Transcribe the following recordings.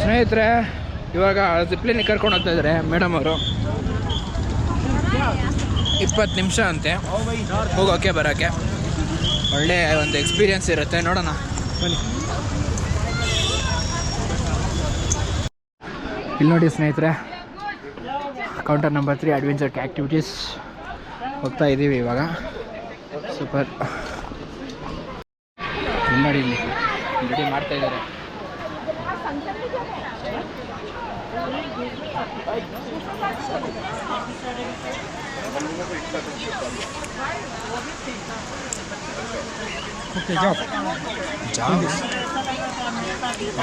ಸ್ನೇಹಿತರೆ, ಇವಾಗ ಜಿಪ್ಲೈನಿಗೆ ಕರ್ಕೊಂಡು ಹೋಗ್ತಾ ಇದ್ದಾರೆ ಮೇಡಮ್ ಅವರು. 20 ನಿಮಿಷ ಅಂತೆ ಹೋಗೋಕ್ಕೆ ಬರೋಕ್ಕೆ. ಒಳ್ಳೆ ಒಂದು ಎಕ್ಸ್ಪೀರಿಯನ್ಸ್ ಇರುತ್ತೆ, ನೋಡೋಣ ಬನ್ನಿ. ಇಲ್ಲಿ ನೋಡಿ ಸ್ನೇಹಿತರೆ, ಕೌಂಟರ್ ನಂಬರ್ 3 ಅಡ್ವೆಂಚರ್ ಆ್ಯಕ್ಟಿವಿಟೀಸ್ ಹೋಗ್ತಾ ಇದ್ದೀವಿ ಇವಾಗ. ಸೂಪರ್. ನೋಡಿ ಇಲ್ಲಿ ರೆಡಿ ಮಾಡ್ತಾ ಇದ್ದಾರೆ.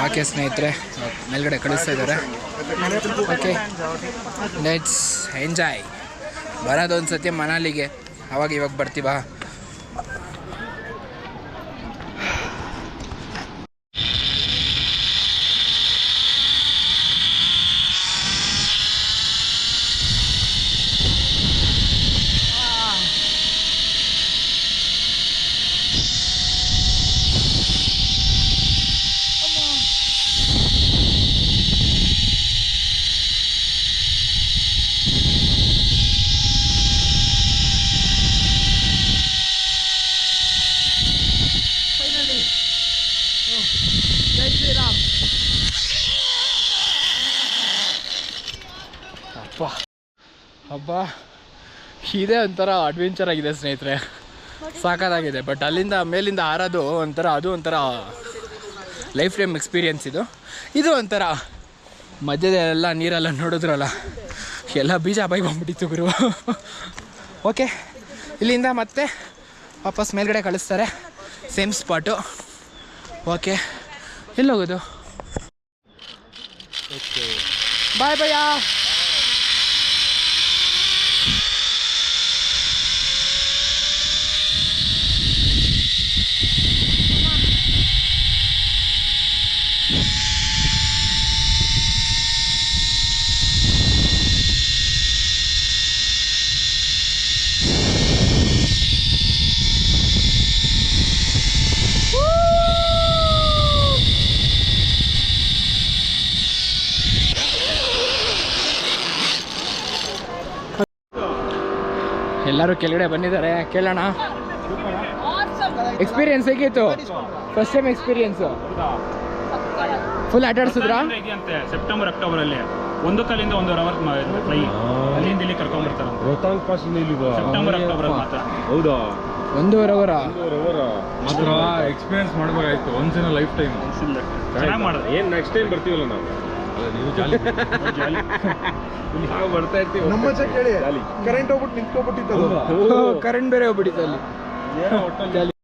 ಓಕೆ ಸ್ನೇಹಿತರೆ, ಮೇಲ್ಗಡೆ ಕಳಿಸ್ತಾ ಇದ್ದಾರೆ. Okay, let's enjoy. ಬರೋದೊಂದು ಸತಿ ಮನಾಲಿಗೆ, ಅವಾಗ ಇವಾಗ ಬರ್ತೀವಾ. ಹಬ್ಬ ಇದೇ ಒಂಥರ ಅಡ್ವೆಂಚರ್ ಆಗಿದೆ ಸ್ನೇಹಿತರೆ, ಸಾಕಾಗಿದೆ. ಬಟ್ ಅಲ್ಲಿಂದ ಮೇಲಿಂದ ಹಾರೋದು ಒಂಥರ, ಅದು ಒಂಥರ ಲೈಫ್ ಟೈಮ್ ಎಕ್ಸ್ಪೀರಿಯನ್ಸ್. ಇದು ಒಂಥರ ಮಧ್ಯದೆಲ್ಲ ನೀರೆಲ್ಲ ನೋಡಿದ್ರಲ್ಲ, ಎಲ್ಲ ಬೀಜ ಬಾಯಿ ಬಂದ್ಬಿಟ್ಟಿತ್ತು ಗುರು. ಓಕೆ, ಇಲ್ಲಿಂದ ಮತ್ತೆ ವಾಪಸ್ ಮೇಲ್ಗಡೆ ಕಳಿಸ್ತಾರೆ, ಸೇಮ್ ಸ್ಪಾಟು. ಓಕೆ, ಎಲ್ಲಿ ಹೋಗೋದು? ಬಾಯ್ ಭಯ್ಯ. ಎಲ್ಲರೂ ಕೆಳಗಡೆ ಬಂದಿದ್ದಾರೆ, ಕೇಳೋಣ ಎಕ್ಸ್ಪೀರಿಯನ್ಸ್ ಹೇಗಿತ್ತು? ಫಸ್ಟ್ ಟೈಮ್ ಎಕ್ಸ್ಪೀರಿಯನ್ಸ್ ಫುಲ್ ಆಟಾಡ್ಸಿದ್ರಾ? ಸೆಪ್ಟೆಂಬರ್ ಅಕ್ಟೋಬರ್ ಅಲ್ಲಿ ಒಂದು ಕಾಲಿಂದ 1.5 ಅವರ್ ಫ್ಲೈ, ಅಲ್ಲಿಂದ ಇಲ್ಲಿ ಕರ್ಕೊಂಡ್ ಬರ್ತಾರೆ. ಸೆಪ್ಟೆಂಬರ್ ಅಕ್ಟೋಬರ್ ಮಾತ್ರ. ಹೌದಾ? 1.5 ಅವರ ಮಾತ್ರ ಎಕ್ಸ್ಪೀರಿಯನ್ಸ್ ಮಾಡ್ಬೇಕಾಯ್ತು ಒನ್ಸ್ ಇನ್ ಲೈಫ್ ಟೈಮ್. ಚೆನ್ನಾಗಿ ಮಾಡೋದು. ಏನ್ ನೆಕ್ಸ್ಟ್ ಟೈಮ್ ಬರ್ತೀವಲ್ಲ ನಾವು, ನೀವು ನಾವು ಬರ್ತಾ ಇರ್ತೀವಿ. ನಮ್ಮ ಕೇಳಿ, ಕರೆಂಟ್ ಹೋಗ್ಬಿಟ್ಟು ನಿಂತ್ಕೊಬಿಟ್ಟಿತ್ತು. ಕರೆಂಟ್ ಬೇರೆ ಹೋಗ್ಬಿಟ್ಟಿತ್ತು ಅಲ್ಲಿ.